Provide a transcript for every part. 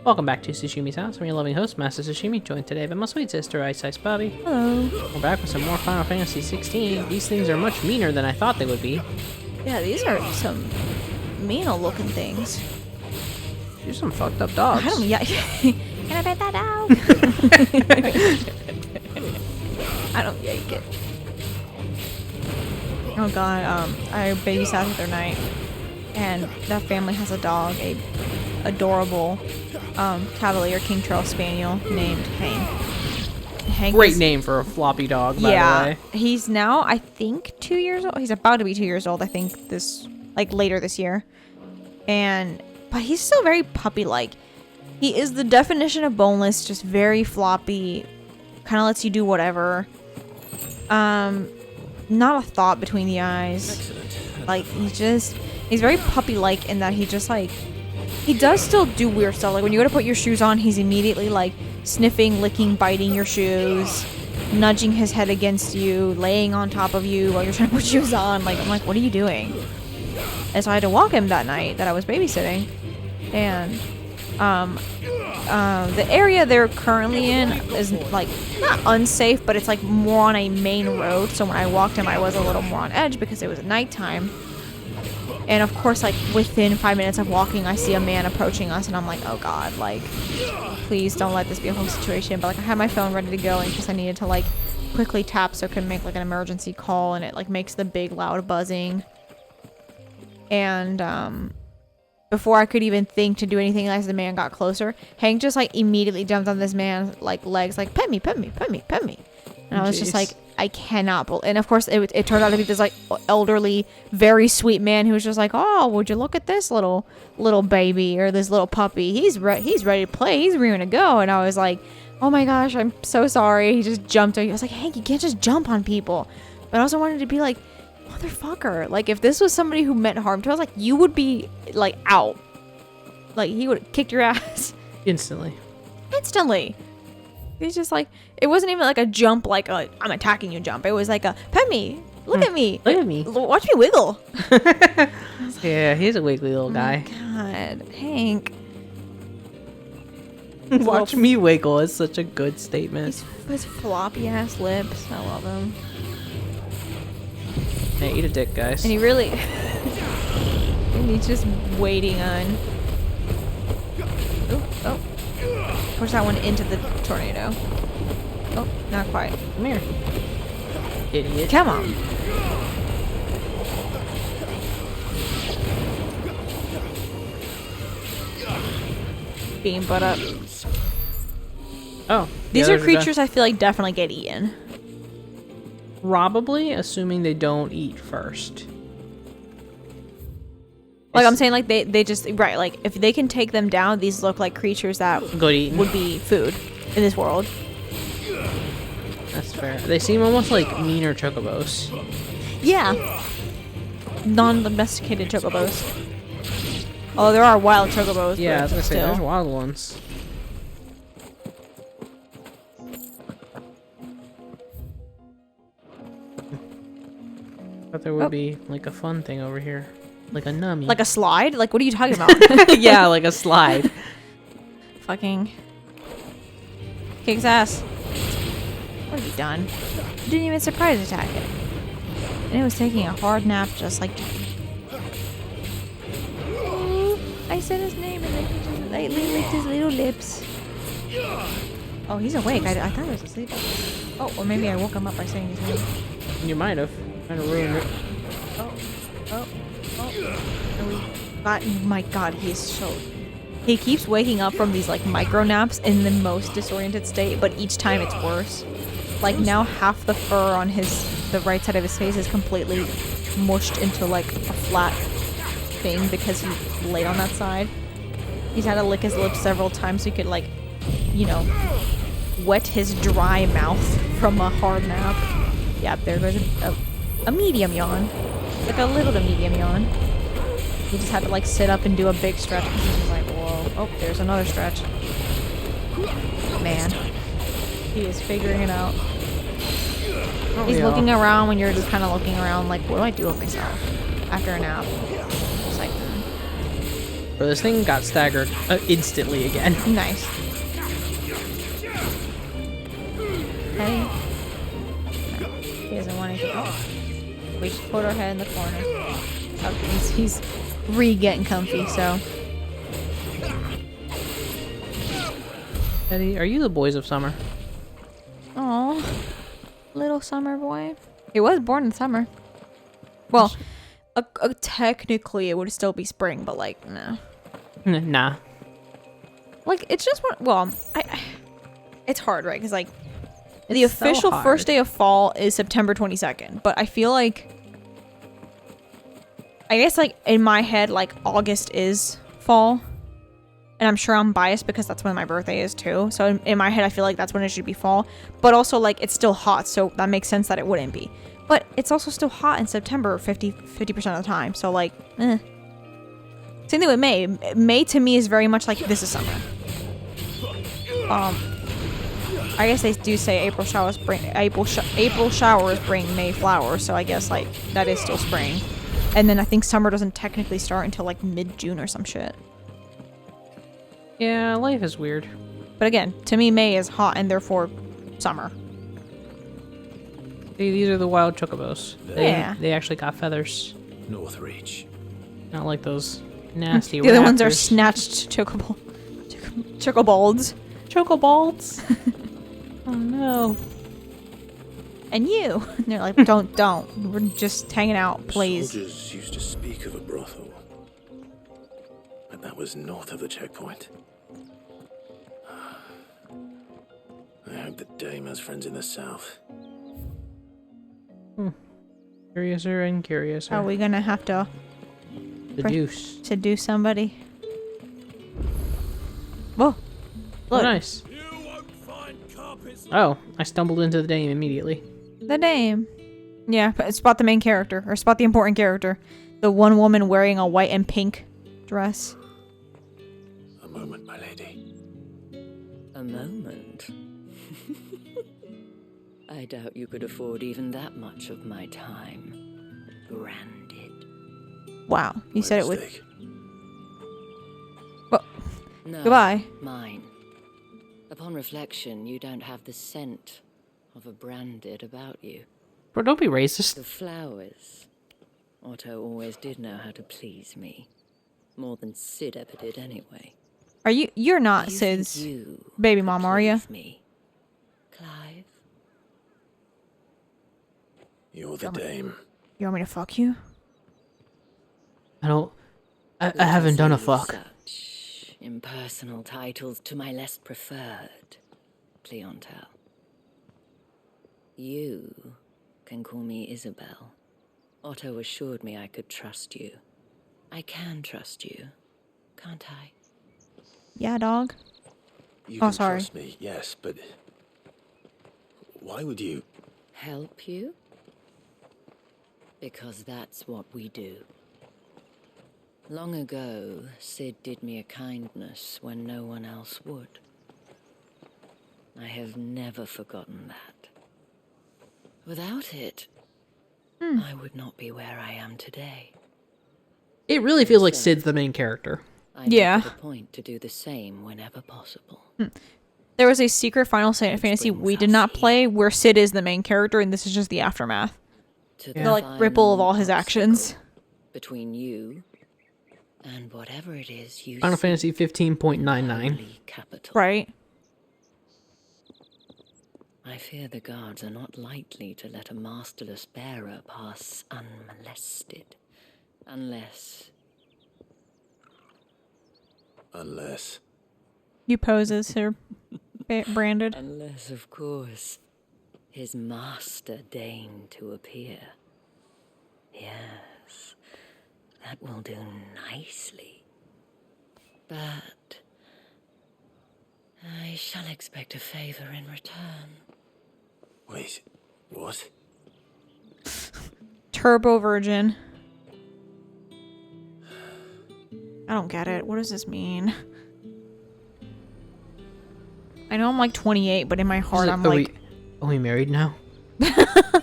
Welcome back to Sashimi's House. I'm your loving host, Master Sashimi, joined today by my sweet sister, Ice Ice Bubbie. Hello. We're back with some more Final Fantasy XVI. These things are much meaner than I thought they would be. Yeah, these are some mean looking things. These are some fucked up dogs. I don't, yeah. Can I pet that dog? I don't yike it. Oh god, I babysat the other night, and that family has a dog, a adorable Cavalier King Charles Spaniel named Hank. Hank Great name for a floppy dog, by the way. He's now, I think, 2 years old. He's about to be 2 years old, I think, later this year. But he's still very puppy-like. He is the definition of boneless, just very floppy, kind of lets you do whatever. Not a thought between the eyes. Excellent. Like, he's very puppy-like in that he does still do weird stuff. Like, when you go to put your shoes on, he's immediately, like, sniffing, licking, biting your shoes, nudging his head against you, laying on top of you while you're trying to put shoes on. Like, I'm like, what are you doing? And so I had to walk him that night that I was babysitting. And, the area they're currently in is, like, not unsafe, but it's, like, more on a main road. So when I walked him, I was a little more on edge because it was nighttime. And of course, like, within 5 minutes of walking, I see a man approaching us, and I'm like, oh god, like, please don't let this be a whole situation. But, like, I had my phone ready to go in case I needed to, like, quickly tap so I could make, like, an emergency call, and it, like, makes the big, loud buzzing. And, before I could even think to do anything as the man got closer, Hank just, like, immediately jumped on this man's, like, legs, like, pet me, pet me, pet me, pet me. And I was just like, I cannot believe. And of course, it turned out to be this, like, elderly, very sweet man who was just like, oh, would you look at this little baby or this little puppy? He's ready to play. He's ready to go. And I was like, oh my gosh, I'm so sorry. He just jumped. I was like, Hank, you can't just jump on people. But I also wanted to be like, motherfucker. Like, if this was somebody who meant harm to us, like, you would be, like, out. Like, he would have kicked your ass. Instantly. He's just like, it wasn't even like a jump, like a I'm attacking you jump. It was like a pet me, look at me, watch me wiggle. Yeah, he's a wiggly little guy. God, Hank. Watch me wiggle is such a good statement. His floppy ass lips, I love him. Hey, eat a dick, guys. And and he's just waiting on. Oh. Push that one into the tornado. Oh, not quite. Come here. Idiot. Come on. Being butt up. Oh. These are creatures I feel like definitely get eaten. Probably, assuming they don't eat first. Like, I'm saying, like, they just, right, like, if they can take them down, these look like creatures that would be food in this world. That's fair. They seem almost like meaner chocobos. Yeah. Non-domesticated chocobos. Although there are wild chocobos. Yeah, I was gonna say, still. there's wild ones. I thought there would be, like, a fun thing over here. Like a nummy. Like a slide? Like, what are you talking about? Yeah, like a slide. Fucking kicks ass. What have you done? You didn't even surprise attack it. And it was taking a hard nap just like Ooh, I said his name and then he just lightly licked his little lips. Oh, he's awake. I thought he was asleep. Oh, or maybe I woke him up by saying his name. You might have. Kind of ruined it. Oh, my god, he keeps waking up from these, like, micro naps in the most disoriented state, but each time it's worse. Like, now half the fur on the right side of his face is completely mushed into, like, a flat thing because he laid on that side. He's had to lick his lips several times so he could, like, you know, wet his dry mouth from a hard nap. Yeah, there goes a medium yawn. Like a little to medium yawn. He just had to, like, sit up and do a big stretch because he was like, whoa. Oh, there's another stretch. Man. He is figuring it out. Oh, he's looking around when you're just kind of looking around like, what do I do with myself after a nap? Just like, But this thing got staggered instantly again. Nice. Hey. No, he doesn't want anything. Oh. We just put our head in the corner. Oh, he's re-getting comfy, so. Eddie, are you the boys of summer? Oh, little summer boy. He was born in summer. Well, technically it would still be spring, but like, no. Nah. Like, it's just one. Well, it's hard, right? Because like, the It's so official hard. first day of fall is September 22nd, but I feel like, I guess like in my head, like August is fall, and I'm sure I'm biased because that's when my birthday is too. So in my head, I feel like that's when it should be fall, but also like it's still hot, so that makes sense that it wouldn't be. But it's also still hot in September 50% of the time, so like, eh. Same thing with May. May to me is very much like this is summer. I guess they do say April showers bring May flowers, so I guess like that is still spring. And then I think summer doesn't technically start until like mid-June or some shit. Yeah, life is weird. But again, to me May is hot and therefore summer. See, these are the wild chocobos. Yeah. They actually got feathers. North Reach. Not like those nasty The other ones are raptors. snatched chocobolds. Chocoballs. Oh no. And you. And they're like, don't. We're just hanging out, please. Soldiers used to speak of a brothel. But that was north of the checkpoint. I hope the dame has friends in the south. Curiouser and curiouser. Are we gonna have to Seduce. somebody? Whoa. Oh, Look. nice. Oh, I stumbled into the dame immediately. The name. Yeah, but spot the main character, or spot the important character. The one woman wearing a white and pink dress. A moment, my lady. A moment? I doubt you could afford even that much of my time. Branded. Wow, you said it with. Mistake. No, Goodbye. mine. Upon reflection, you don't have the scent of a branded about you. Bro, don't be racist. The flowers. Otto always did know how to please me. More than Sid ever did anyway. Are you? You're not Do you think Sid's you baby could mom, are you? please me, Clive? You're the dame. You want me to fuck you? I Let haven't us done a leave fuck. Such impersonal titles to my less preferred clientele. You can call me Isabel. Otto assured me I could trust you. I can trust you, can't I? Yeah, dog. You Oh, can sorry. trust me, yes, but why would you? Help you? Because that's what we do. Long ago, Sid did me a kindness when no one else would. I have never forgotten that. Without it, I would not be where I am today. It really feels like Sid's the main character. I Yeah. make it a point to do the same whenever possible. There was a secret Final Fantasy we did not play where Sid is the main character, and this is just the aftermath. To The like ripple of all his actions. between you and whatever it is you Final see Fantasy 15.99. holy capital. Right. I fear the guards are not likely to let a masterless bearer pass unmolested. Unless... You pose as her branded. Unless, of course, his master deigned to appear. Yes, that will do nicely. But I shall expect a favor in return. Wait, what? Turbo virgin. I don't get it. What does this mean? I know I'm like 28, but in my heart I'm like... Are we married now?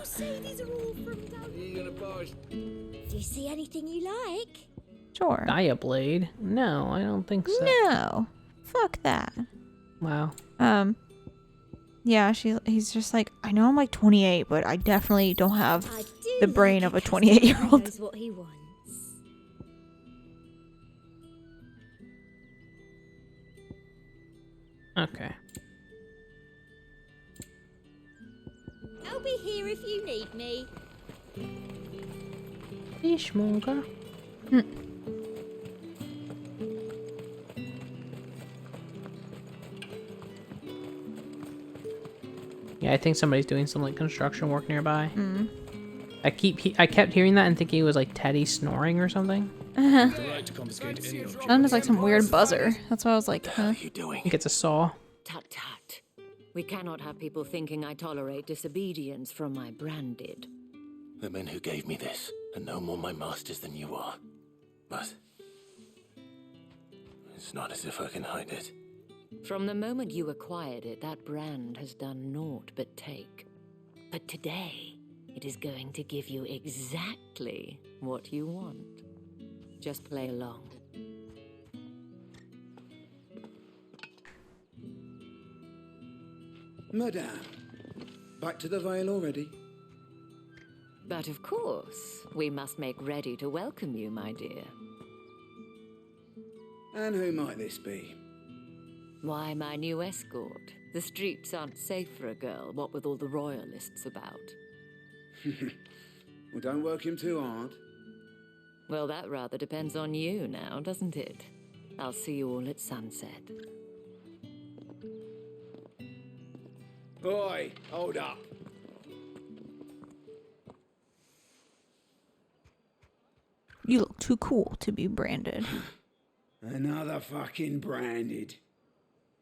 See, these are all from down. Do you see anything you like? Sure. Gaia Blade? No, I don't think so. No. Fuck that. Wow. Yeah, he's just like, I know I'm like 28, but I definitely don't have the brain of a 28-year-old. Knows what he wants. Okay. I'll be here if you need me. Fishmonger. Yeah, I think somebody's doing some like construction work nearby. I kept hearing that and thinking it was like Teddy snoring or something. Sounded like some weird buzzer. That's why I was like, What huh? are you doing? I think it's a saw. Tut tut. We cannot have people thinking I tolerate disobedience from my branded. The men who gave me this are no more my masters than you are. But it's not as if I can hide it. From the moment you acquired it, that brand has done naught but take. But today, it is going to give you exactly what you want. Just play along. Madame, back to the Vale already? But of course, we must make ready to welcome you, my dear. And who might this be? Why, my new escort. The streets aren't safe for a girl, what with all the royalists about. Well, don't work him too hard. Well, that rather depends on you now, doesn't it? I'll see you all at sunset. Boy, hold up. You look too cool to be branded. Another fucking branded.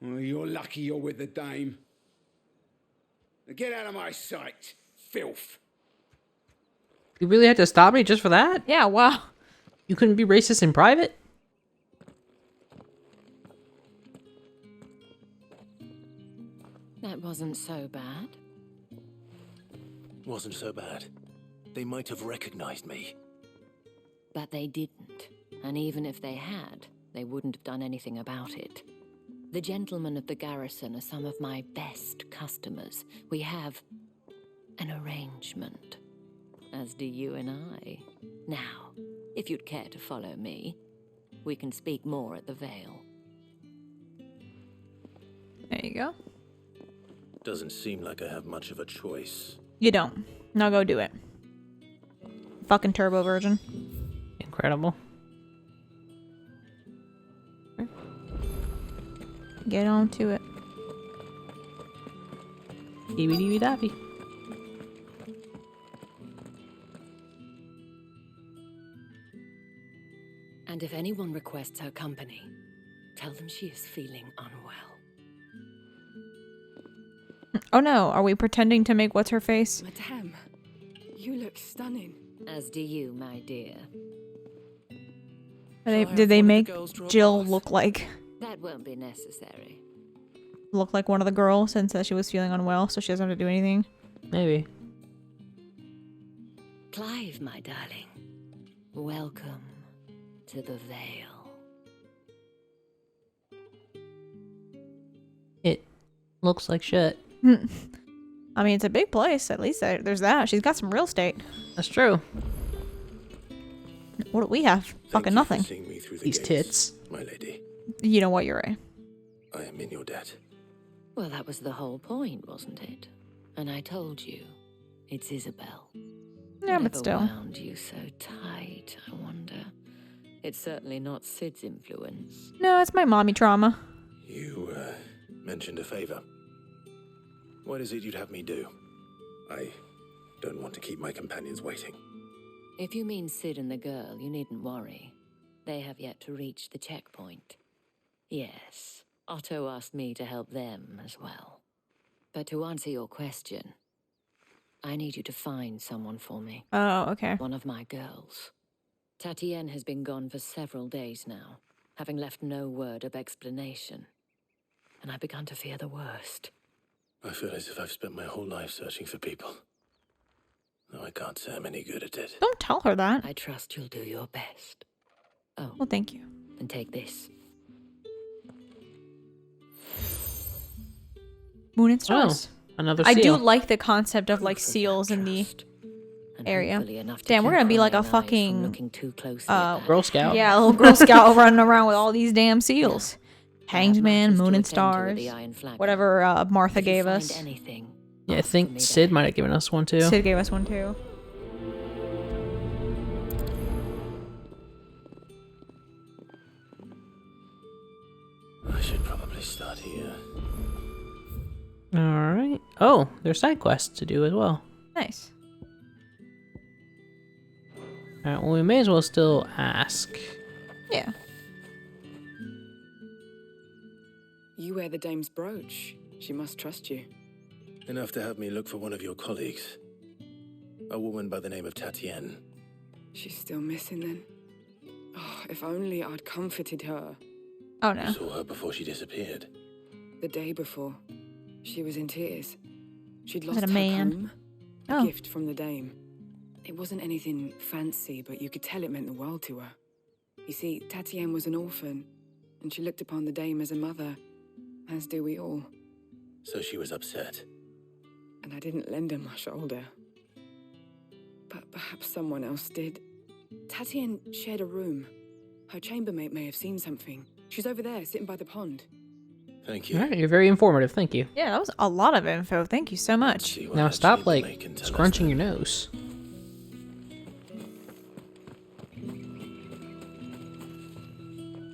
Well, you're lucky you're with the dame. Now get out of my sight, filth. You really had to stop me just for that? Yeah, wow. You couldn't be racist in private? That wasn't so bad. Wasn't so bad. They might have recognized me. But they didn't. And even if they had, they wouldn't have done anything about it. The gentlemen of the garrison are some of my best customers. We have an arrangement, as do you and I. Now, if you'd care to follow me, we can speak more at the Vale. There you go. Doesn't seem like I have much of a choice. You don't. Now go do it. Fucking turbo virgin. Incredible. Get on to it. Dee-wee-dee-wee-dappy. And if anyone requests her company, tell them she is feeling unwell. Oh no, are we pretending to make what's her face? Madame, you look stunning. As do you, my dear. Did they make Jill look like That won't be necessary. one of the girls since she was feeling unwell, so she doesn't have to do anything? Maybe. Clive, my darling. Welcome to the Vale. It looks like shit. I mean, it's a big place. At least there's that. She's got some real estate. That's true. What do we have? Thank Fucking you for nothing. seeing me through the These gates, tits. my lady. You know what? You're right. I am in your debt. Well, that was the whole point, wasn't it? And I told you, it's Isabel. Yeah, but Whatever still. wound you so tight, I wonder. It's certainly not Sid's influence. No, it's my mommy trauma. You, mentioned a favor. What is it you'd have me do? I don't want to keep my companions waiting. If you mean Sid and the girl, you needn't worry. They have yet to reach the checkpoint. Yes, Otto asked me to help them as well. But to answer your question, I need you to find someone for me. Oh, okay. One of my girls. Tatienne has been gone for several days now, having left no word of explanation. And I've begun to fear the worst. I feel as if I've spent my whole life searching for people. Though I can't say I'm any good at it. Don't tell her that. I trust you'll do your best. Oh, Well, thank you. and take this. Moon and stars. Another I seal. do like the concept of like Proof of seals that in the trust. And area. hopefully enough to Damn, we're keep gonna be like a prying eyes from fucking, looking too closely at that. Girl Scout. yeah, a little Girl Scout running around with all these damn seals. I have Hanged Man, matters to Moon and attend to at Stars, the Iron Flag. whatever Martha If you gave find us. anything, Yeah, I ask for think me Sid there. might have given us one too. Sid gave us one too. I should probably start here. Alright. Oh, there's side quests to do as well. Nice. Alright, well, we may as well still ask. Yeah. You wear the dame's brooch. She must trust you. Enough to have me look for one of your colleagues. A woman by the name of Tatienne. She's still missing then. Oh, if only I'd comforted her. Oh You no. saw her before she disappeared. The day before, she was in tears. She'd Was lost it a her man? comb, a Oh. gift from the dame. It wasn't anything fancy, but you could tell it meant the world to her. You see, Tatienne was an orphan, and she looked upon the dame as a mother, as do we all. So she was upset. And I didn't lend her my shoulder. But perhaps someone else did. Tatienne shared a room. Her chambermaid may have seen something. She's over there, sitting by the pond. Thank you. Alright, you're very informative. Thank you. Yeah, that was a lot of info. Thank you so much. See what Now actually stop, the like, maid can tell us scrunching then. your nose.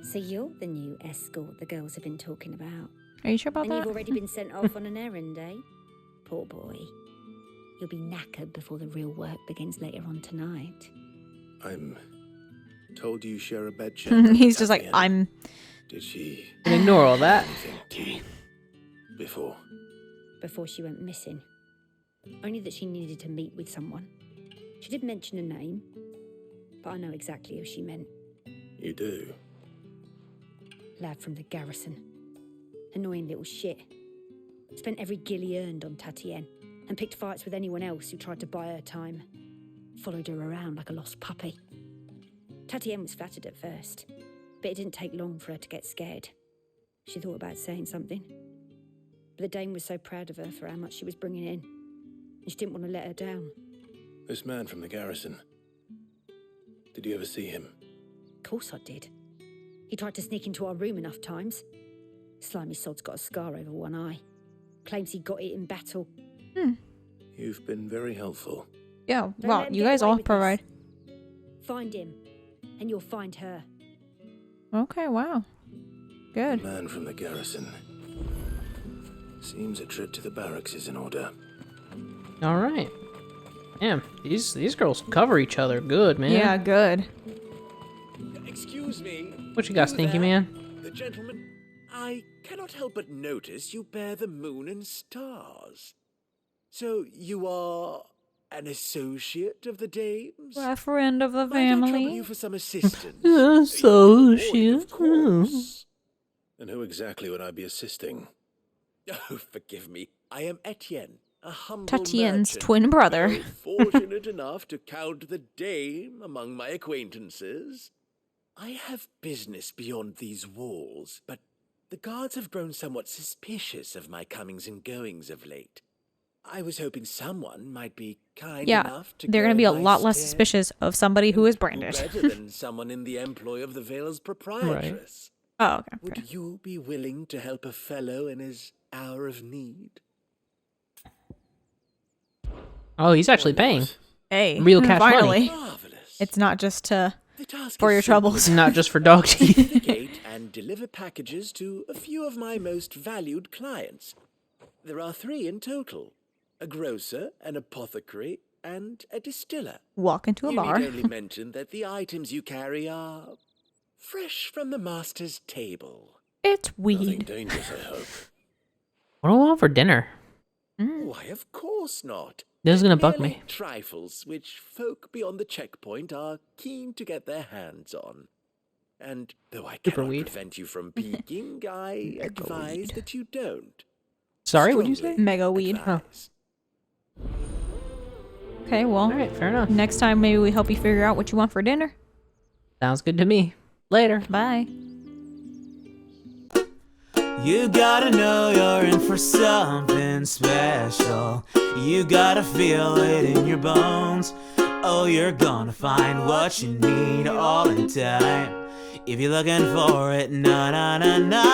So you're the new escort the girls have been talking about. Are you sure about And you've that? already been sent off on an errand, eh? Poor boy. You'll be knackered before the real work begins later on tonight. I'm told you share a bed chamber with He's just like, Tatienne. I'm. Did she And ignore all that. anything to you before? Before she went missing. Only that she needed to meet with someone. She did mention a name, but I know exactly who she meant. You do? Lad from the garrison. Annoying little shit. Spent every guil he earned on Tatienne and picked fights with anyone else who tried to buy her time. Followed her around like a lost puppy. Tatienne was flattered at first, but it didn't take long for her to get scared. She thought about saying something. But the dame was so proud of her for how much she was bringing in, and she didn't want to let her down. This man from the garrison. Did you ever see him? Of course I did. He tried to sneak into our room enough times. Slimy sod's got a scar over one eye. Claims he got it in battle. You've been very helpful. Yeah, Don't well, let him you get guys away all with provide. this. Find him, and you'll find her. Okay, wow. The Good. man from the garrison. Seems a trip to the barracks is in order. Alright. Damn, these girls cover each other good, man. Yeah, good. Excuse me. What you got, You Stinky there? Man? The gentleman. I cannot help but notice you bear the moon and stars. So you are an associate of the dames? A friend of the Might I trouble family. you for some assistance? Associate. Of course. And who exactly would I be assisting? Oh, forgive me. I am Etienne, a humble Tatienne's merchant, twin brother. very fortunate enough to count the dame among my acquaintances. I have business beyond these walls, but the guards have grown somewhat suspicious of my comings and goings of late. I was hoping someone might be kind Yeah, enough to they're go gonna be a in my lot less stead. suspicious of somebody who is Who branded. better than someone in the employ of the Vale's proprietress? Oh, okay. Would fair. you be willing to help a fellow in his hour of need? Oh, he's actually paying. Hey, Real cash money. finally. Marvelous. It's not just The task for is your simple. troubles. Not just for dog teeth. Investigate and deliver packages to a few of my most valued clients. There are 3 in total: a grocer, an apothecary, and a distiller. walk into a You bar. need only mention that the items you carry are fresh from the master's table. It's Nothing weed. dangerous, I hope. What do I want for dinner? Why, of course not. This is gonna bug Merely me. trifles which folk beyond the checkpoint are keen to get their hands on. And though I Super cannot weed. prevent you from peeking, I advise that you don't. Sorry, what'd you say? Strongly Mega weed. advise. Okay, well, Alright, fair enough. next time maybe we help you figure out what you want for dinner. Sounds good to me. Later. Bye. You gotta know you're in for something special. You gotta feel it in your bones. Oh, you're gonna find what you need all in time. If you're looking for it, na na na na.